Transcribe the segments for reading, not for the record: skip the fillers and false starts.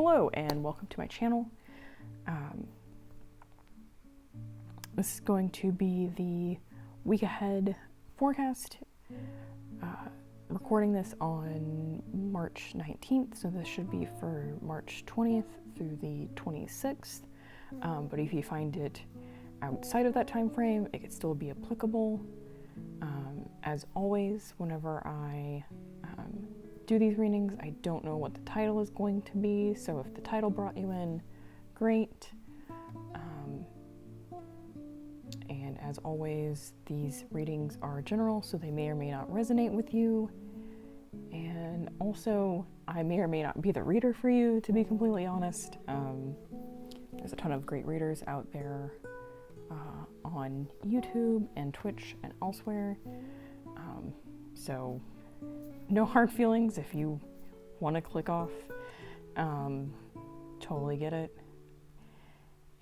Hello and welcome to my channel. This is going to be the week ahead forecast. Recording this on March 19th, so this should be for March 20th through the 26th. But if you find it outside of that time frame, it could still be applicable. As always, whenever I do these readings, I don't know what the title is going to be, so if the title brought you in, great. And as always, these readings are general, so they may or may not resonate with you. And also, I may or may not be the reader for you, to be completely honest. There's a ton of great readers out there on YouTube and Twitch and elsewhere. So no hard feelings if you want to click off. Totally get it.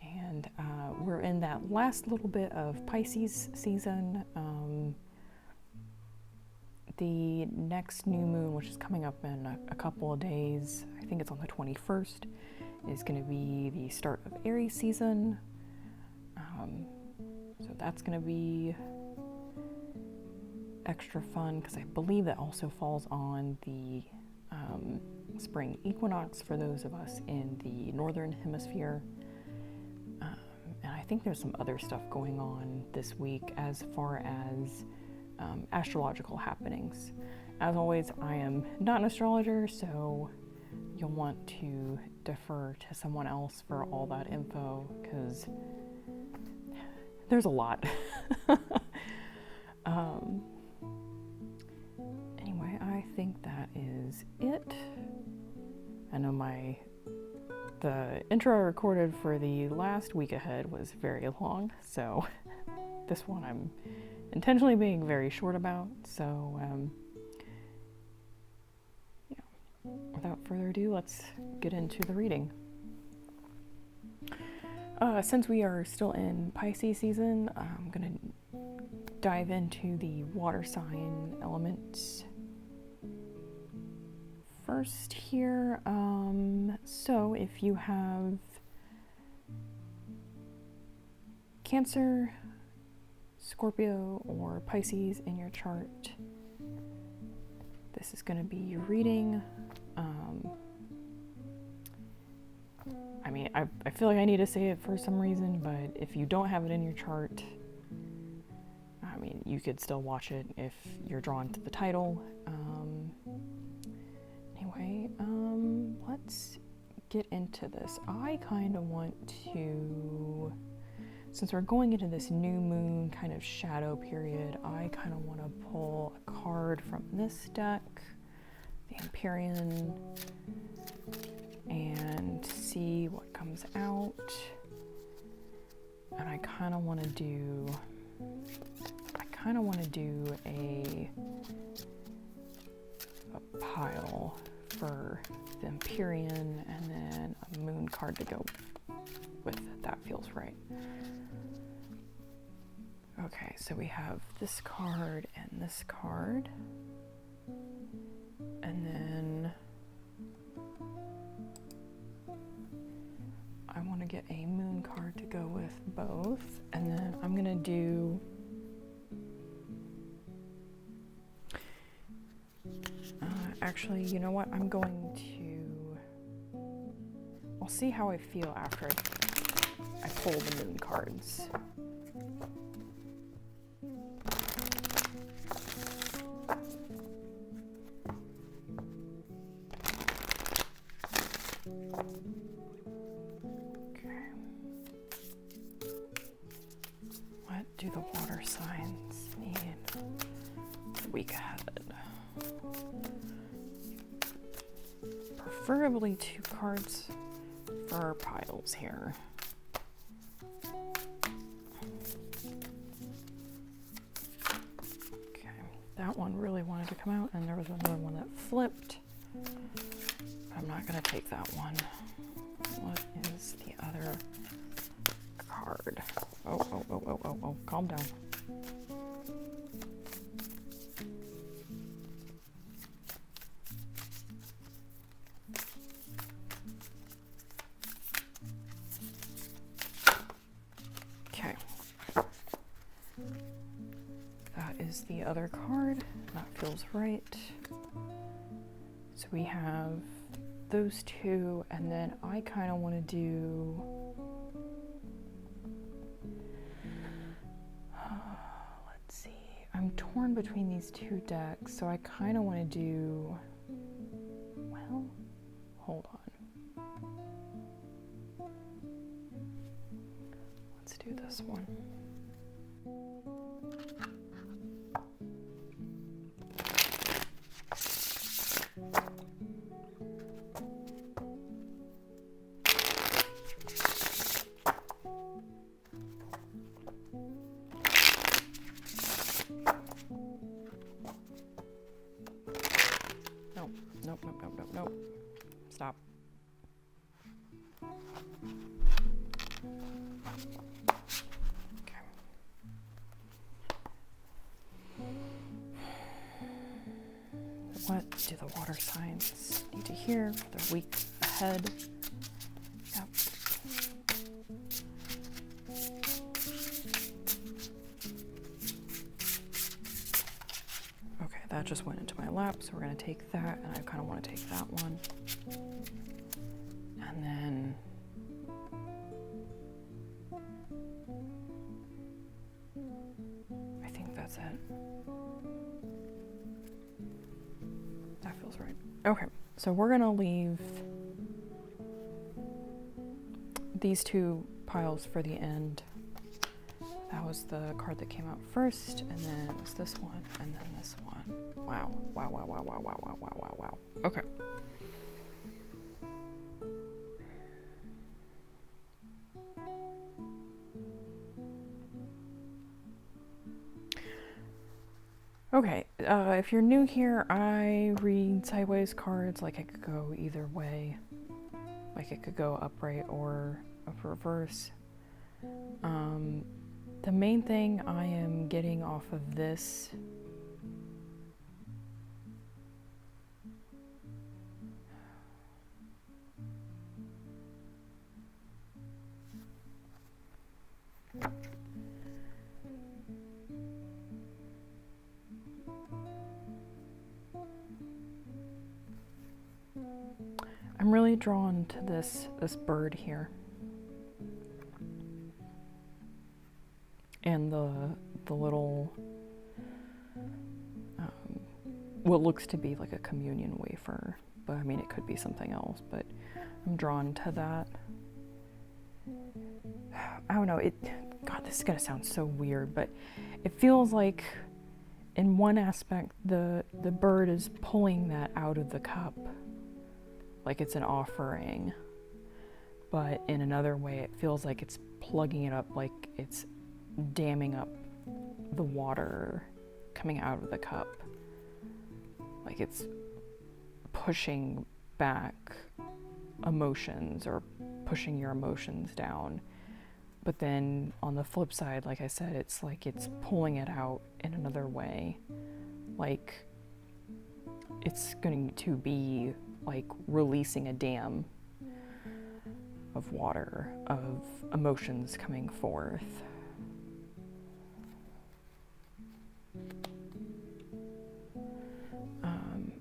And we're in that last little bit of Pisces season. The next new moon, which is coming up in a couple of days, I think it's on the 21st, is going to be the start of Aries season. So that's going to be extra fun because I believe that also falls on the spring equinox for those of us in the northern hemisphere. And I think there's some other stuff going on this week as far as astrological happenings. As always, I am not an astrologer, so you'll want to defer to someone else for all that info because there's a lot. Anyway, I think that is it. I know the intro I recorded for the last week ahead was very long, so this one I'm intentionally being very short about. So, without further ado, let's get into the reading. Since we are still in Pisces season, I'm gonna dive into the water sign elements first here. So if you have Cancer, Scorpio, or Pisces in your chart, this is going to be your reading. I mean, I feel like I need to say it for some reason, but if you don't have it in your chart, I mean, you could still watch it if you're drawn to the title. Anyway, let's get into this. I kind of want to, since we're going into this new moon kind of shadow period, I kind of want to pull a card from this deck, the Empyrean, and see what comes out. And I kind of want to do a pile for the Empyrean and then a moon card to go with. That feels right. Okay, so we have this card and this card. And then I want to get a moon card to go with both. And then I'm going to do actually, you know what? I'll see how I feel after I pull the moon cards. Okay. What do the water signs need the week ahead? Preferably 2 cards for our piles here. Okay, that one really wanted to come out, and there was another one that flipped. I'm not going to take that one. What is the other card? Oh, calm down. is the other card. That feels right. So we have those two, and then I kind of want to do... let's see. I'm torn between these two decks, so I kind of want to do... well, hold on. Let's do this one. Nope. Stop. Okay. What do the water signs need to hear for their week ahead? Yep. Okay, that just went into my lap, so we're going to take that, and I kind of want to take that one. And then I think that's it. That feels right. Okay, so we're going to leave these two piles for the end. That was the card that came out first, and then it was this one, and then this one. Wow. Okay. Okay, if you're new here, I read sideways cards. Like, it could go either way. Like, it could go upright or up reverse. The main thing I am getting off of this I'm really drawn to this bird here. And the little, what looks to be like a communion wafer, but I mean, it could be something else, but I'm drawn to that. I don't know, God, this is gonna sound so weird, but it feels like in one aspect, the bird is pulling that out of the cup, like it's an offering, but in another way, it feels like it's plugging it up, like it's damming up the water coming out of the cup, like it's pushing back emotions or pushing your emotions down. But then on the flip side, like I said, it's like it's pulling it out in another way, like it's going to be like releasing a dam of water, of emotions coming forth.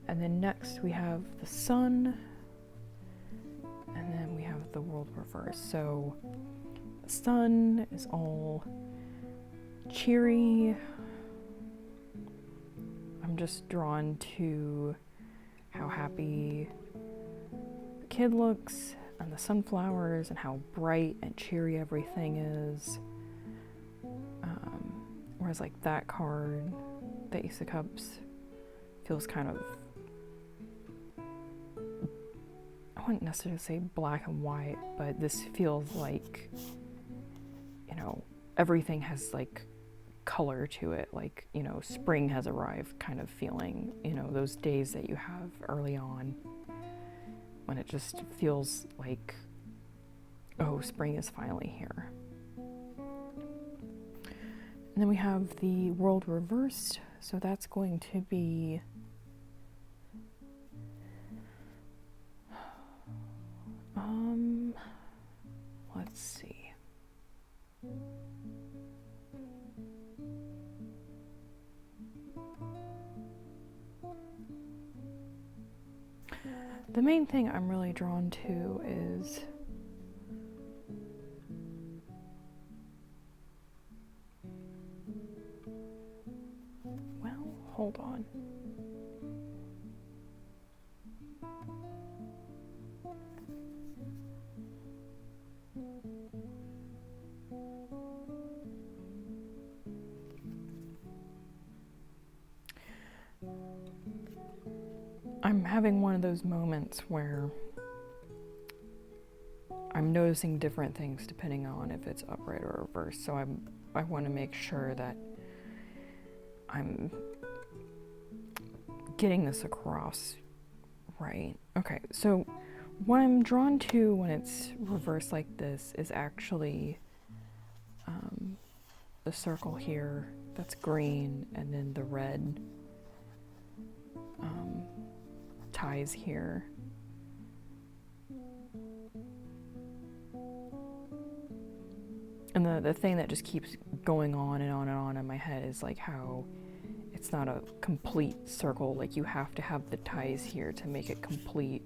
And then next we have the sun, and then we have the world reverse. So the sun is all cheery. I'm just drawn to how happy the kid looks and the sunflowers and how bright and cheery everything is. Whereas like that card, the Ace of Cups, feels kind of, I wouldn't necessarily say black and white, but this feels like, you know, everything has like color to it, like, you know, spring has arrived kind of feeling, you know, those days that you have early on when it just feels like, oh, spring is finally here. And then we have the world reversed, so that's going to be let's see. the main thing I'm really drawn to is hold on. I'm having one of those moments where I'm noticing different things depending on if it's upright or reversed. So I want to make sure that I'm getting this across right. Okay, so what I'm drawn to when it's reversed like this is actually the circle here that's green, and then the red ties here. And the thing that just keeps going on and on and on in my head is like how it's not a complete circle. Like you have to have the ties here to make it complete,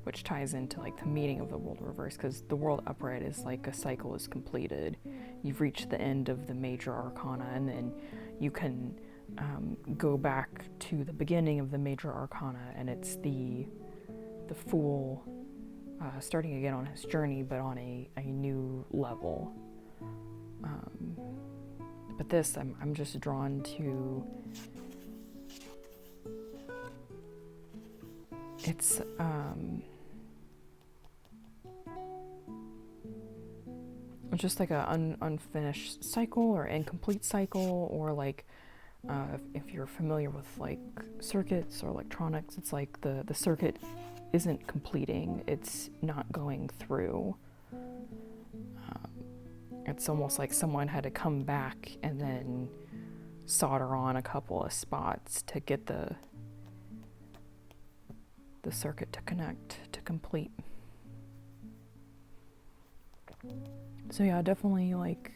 which ties into like the meaning of the world reverse, because the world upright is like a cycle is completed. You've reached the end of the major arcana, and then you can go back to the beginning of the major arcana, and it's the fool starting again on his journey, but on a new level. But this, I'm just drawn to. It's just like a unfinished cycle or incomplete cycle, or like if you're familiar with like circuits or electronics, it's like the circuit isn't completing, it's not going through. It's almost like someone had to come back and then solder on a couple of spots to get the circuit to connect, to complete. So yeah, definitely like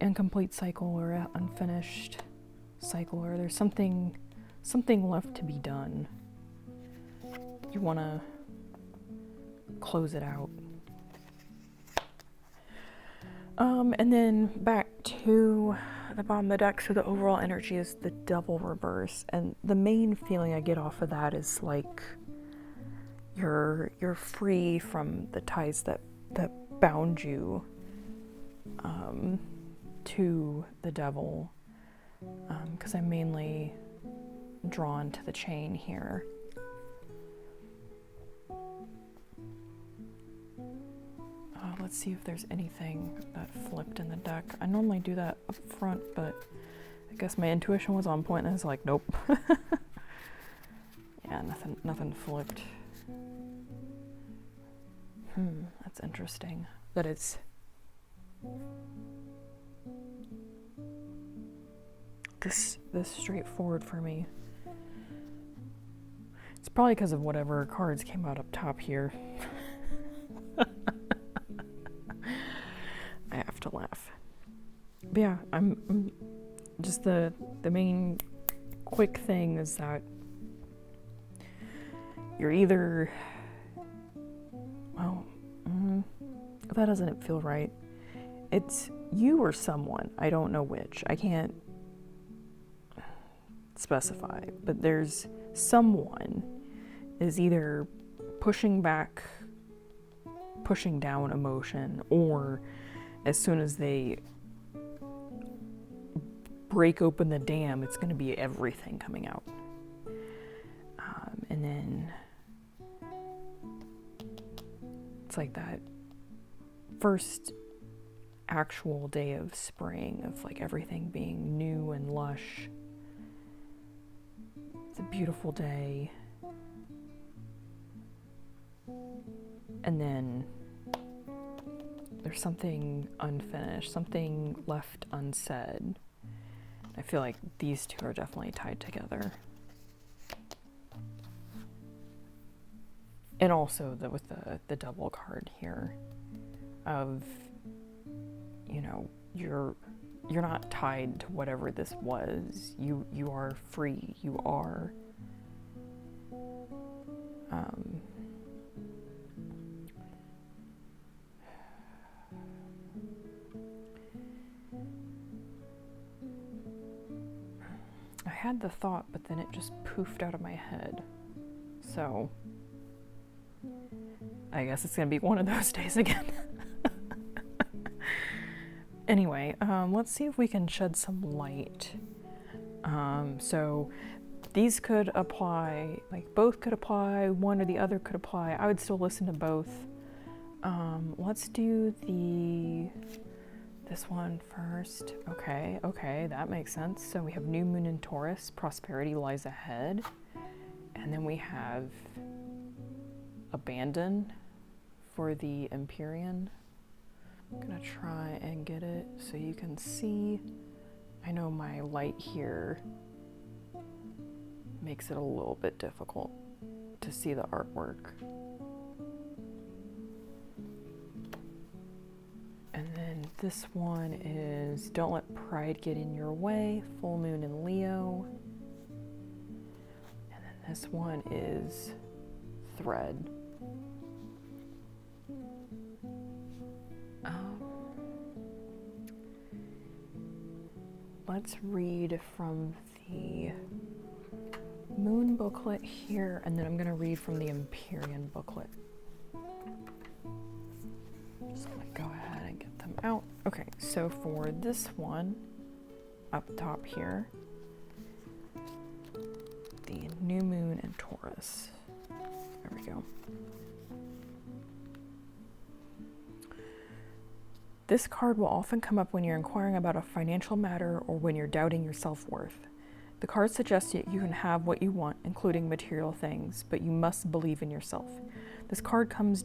incomplete cycle or unfinished cycle, or there's something left to be done. You want to close it out. And then back to the bottom of the deck, so the overall energy is the Devil reverse, and the main feeling I get off of that is like you're free from the ties that bound you to the Devil, because I'm mainly drawn to the chain here. Let's see if there's anything that flipped in the deck. I normally do that up front, but I guess my intuition was on point and it's like, nope. Yeah, nothing flipped. That's interesting. That it's this straightforward for me. It's probably because of whatever cards came out up top here. I have to laugh. But yeah, I'm just the main quick thing is that you're either, well, that doesn't feel right. It's you or someone. I don't know which. I can't specify, but there's someone is either pushing back, pushing down emotion, or as soon as they break open the dam, it's going to be everything coming out. And then it's like that first actual day of spring, of like everything being new and lush. It's a beautiful day. And then there's something unfinished, something left unsaid. I feel like these two are definitely tied together. And also with the double card here of, you know, you're not tied to whatever this was. You are free. You are I had the thought, but then it just poofed out of my head. So I guess it's gonna be one of those days again. Anyway, let's see if we can shed some light. So these could apply, like both could apply, one or the other could apply. I would still listen to both. Let's do this one first. Okay, that makes sense. So we have new moon in Taurus, prosperity lies ahead. And then we have abandon for the Empyrean. I'm gonna try and get it so you can see. I know my light here makes it a little bit difficult to see the artwork. And then this one is don't let pride get in your way, full moon in Leo. And then this one is thread. Let's read from the moon booklet here, and then I'm going to read from the Empyrean booklet. Just going to go ahead and get them out. Okay, so for this one, up top here, the new moon in Taurus. There we go. This card will often come up when you're inquiring about a financial matter or when you're doubting your self-worth. The card suggests that you can have what you want, including material things, but you must believe in yourself. This comes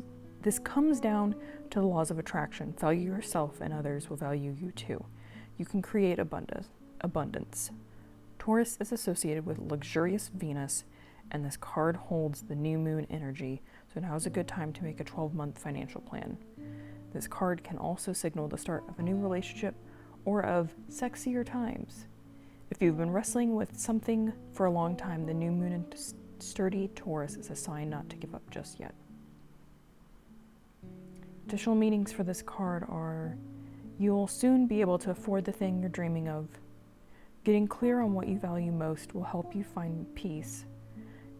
down to the laws of attraction. Value yourself and others will value you too. You can create abundance. Taurus is associated with luxurious Venus, and this card holds the new moon energy, so now is a good time to make a 12-month financial plan. This card can also signal the start of a new relationship or of sexier times. If you've been wrestling with something for a long time, the new moon in sturdy Taurus is a sign not to give up just yet. Additional meanings for this card are you'll soon be able to afford the thing you're dreaming of. Getting clear on what you value most will help you find peace.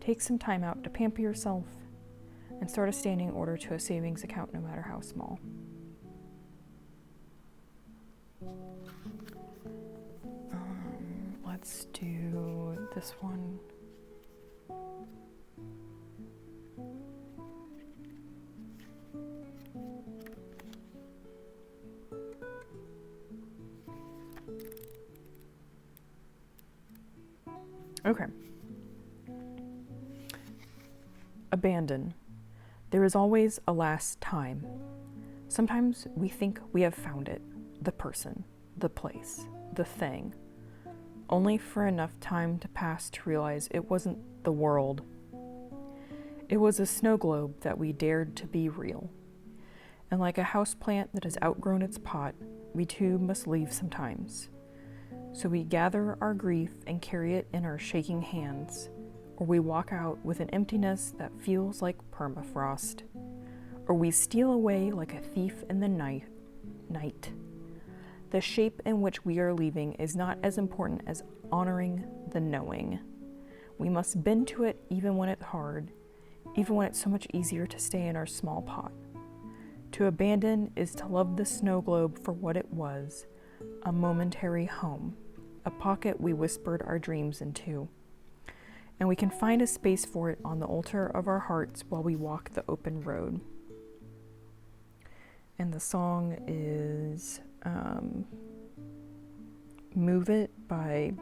Take some time out to pamper yourself and start a standing order to a savings account no matter how small. Let's do this one. Okay. Abandon. There is always a last time. Sometimes we think we have found it, the person, the place, the thing, only for enough time to pass to realize it wasn't the world. It was a snow globe that we dared to be real. And like a houseplant that has outgrown its pot, we too must leave sometimes. So we gather our grief and carry it in our shaking hands, or we walk out with an emptiness that feels like permafrost, or we steal away like a thief in the night. The shape in which we are leaving is not as important as honoring the knowing. We must bend to it even when it's hard, even when it's so much easier to stay in our small pot. To abandon is to love the snow globe for what it was, a momentary home, a pocket we whispered our dreams into. And we can find a space for it on the altar of our hearts while we walk the open road. And the song is Move It by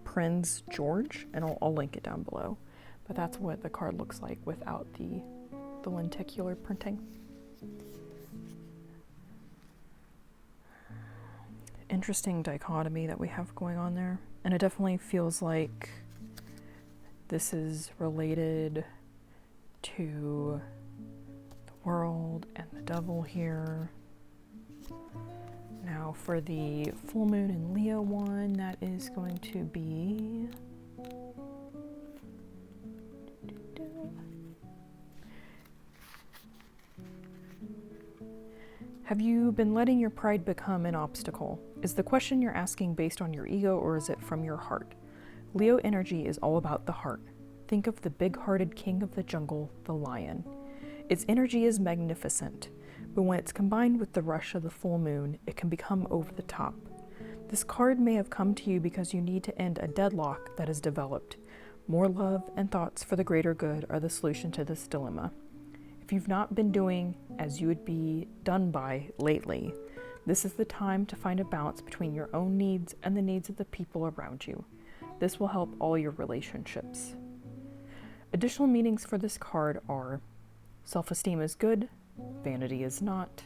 Prince George, and I'll link it down below. But that's what the card looks like without the lenticular printing. Interesting dichotomy that we have going on there. And it definitely feels like this is related to the world and the devil here. Now for the full moon in Leo one, that is going to be Have you been letting your pride become an obstacle? Is the question you're asking based on your ego, or is it from your heart? Leo energy is all about the heart. Think of the big-hearted king of the jungle, the lion. Its energy is magnificent, but when it's combined with the rush of the full moon, it can become over the top. This card may have come to you because you need to end a deadlock that has developed. More love and thoughts for the greater good are the solution to this dilemma. If you've not been doing as you would be done by lately, this is the time to find a balance between your own needs and the needs of the people around you. This will help all your relationships. Additional meanings for this card are: self-esteem is good, vanity is not,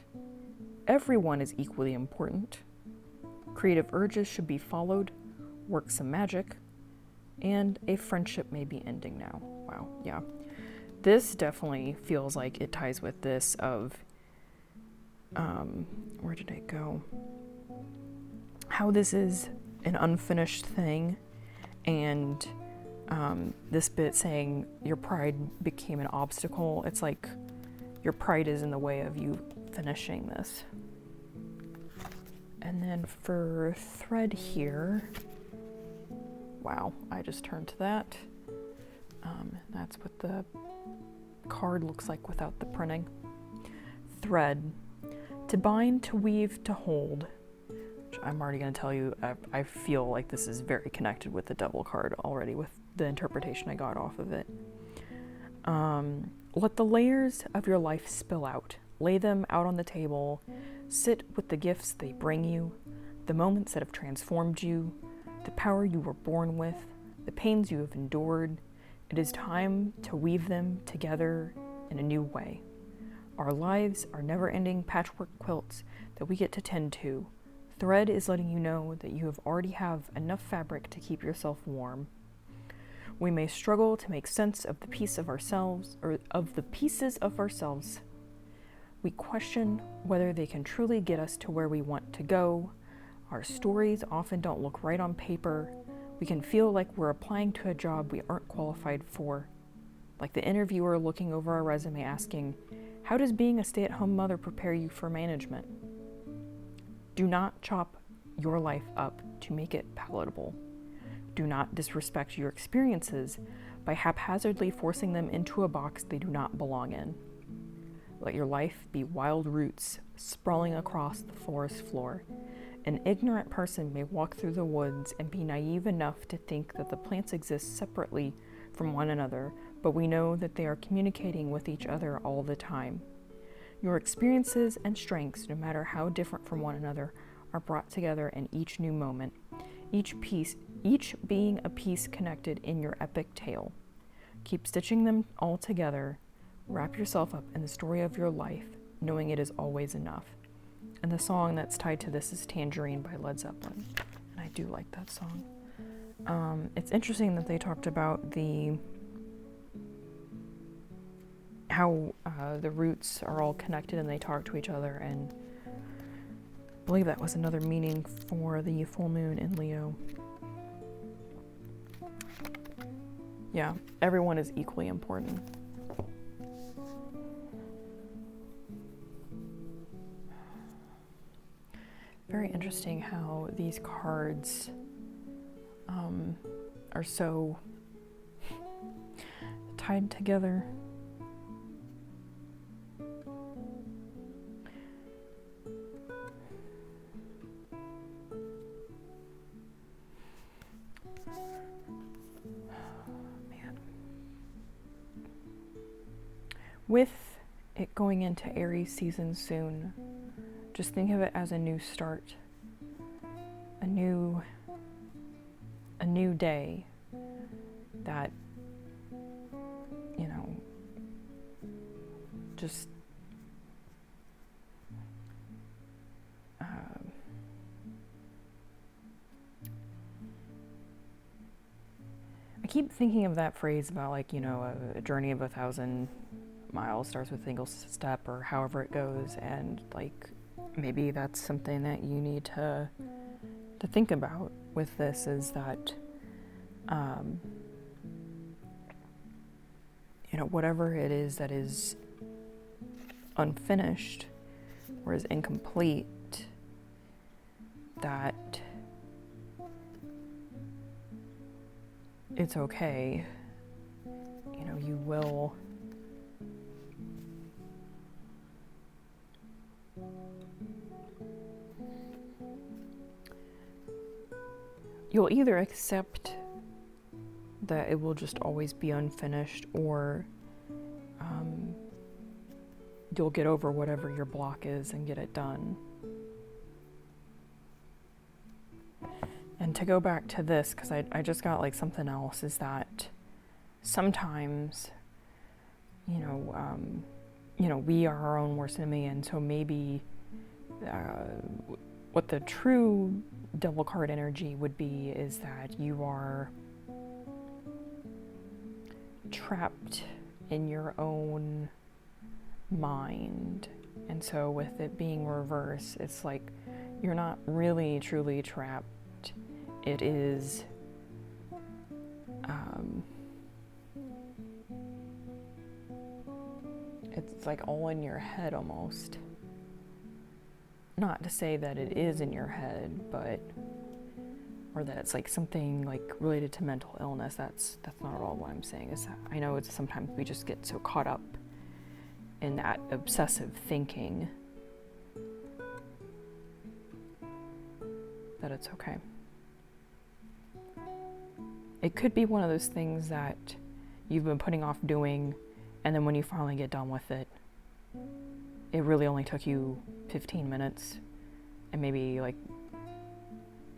everyone is equally important, creative urges should be followed, work some magic, and a friendship may be ending now. Wow, yeah. This definitely feels like it ties with this of, where did it go? How this is an unfinished thing, and this bit saying your pride became an obstacle. It's like your pride is in the way of you finishing this. And then for thread here, wow, I just turned to that. That's what the card looks like without the printing. Thread, to bind, to weave, to hold. Which I'm already going to tell you, I feel like this is very connected with the Devil card already with the interpretation I got off of it. Let the layers of your life spill out. Lay them out on the table. Sit with the gifts they bring you, the moments that have transformed you, the power you were born with, the pains you have endured. It is time to weave them together in a new way. Our lives are never-ending patchwork quilts that we get to tend to. Thread is letting you know that you already have enough fabric to keep yourself warm. We may struggle to make sense of the piece of ourselves, or of the pieces of ourselves. We question whether they can truly get us to where we want to go. Our stories often don't look right on paper. We can feel like we're applying to a job we aren't qualified for. Like the interviewer looking over our resume asking, how does being a stay-at-home mother prepare you for management? Do not chop your life up to make it palatable. Do not disrespect your experiences by haphazardly forcing them into a box they do not belong in. Let your life be wild roots sprawling across the forest floor. An ignorant person may walk through the woods and be naive enough to think that the plants exist separately from one another, but we know that they are communicating with each other all the time. Your experiences and strengths, no matter how different from one another, are brought together in each new moment, each being a piece connected in your epic tale. Keep stitching them all together. Wrap yourself up in the story of your life, knowing it is always enough. And the song that's tied to this is Tangerine by Led Zeppelin. And I do like that song. It's interesting that they talked about how the roots are all connected and they talk to each other, and I believe that was another meaning for the full moon in Leo. Yeah, everyone is equally important. Very interesting how these cards are so tied together. Man. With it going into Aries season soon, just think of it as a new start, a new day that, just I keep thinking of that phrase about a journey of 1,000 miles starts with a single step, or however it goes, and maybe that's something that you need to think about with this, is that whatever it is that is unfinished, or is incomplete, that it's okay. You know, you'll either accept that it will just always be unfinished, or you'll get over whatever your block is and get it done. And to go back to this, because I just got like something else, is that sometimes, you know, we are our own worst enemy, and so maybe what the true devil card energy would be is that you are trapped in your own mind. And so with it being reverse, it's like you're not really truly trapped. It is it's like all in your head almost. Not to say that it is in your head, but or that it's like something like related to mental illness. That's not at all what I'm saying. Is I know it's sometimes we just get so caught up in that obsessive thinking that it's okay. It could be one of those things that you've been putting off doing, and then when you finally get done with it, it really only took you 15 minutes, and maybe like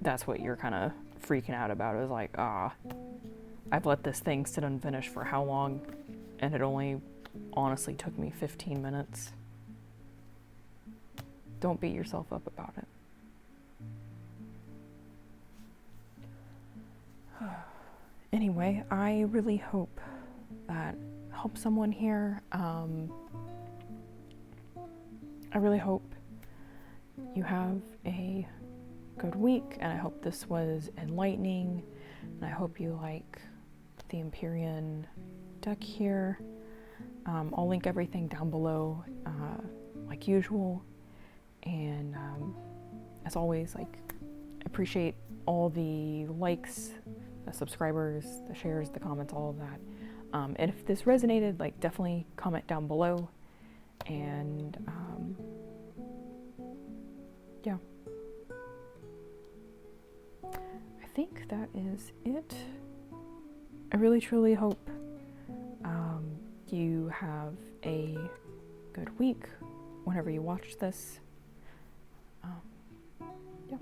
that's what you're kind of freaking out about, is like, I've let this thing sit unfinished for how long, and it only honestly took me 15 minutes. Don't beat yourself up about it. Anyway, I really hope that helps someone here. I really hope you have a good week, and I hope this was enlightening, and I hope you like the Empyrean deck here. I'll link everything down below, like usual, and as always, like, appreciate all the likes, the subscribers, the shares, the comments, all of that. And if this resonated, like, definitely comment down below, and yeah. I think that is it. I really truly hope you have a good week whenever you watch this. Yeah.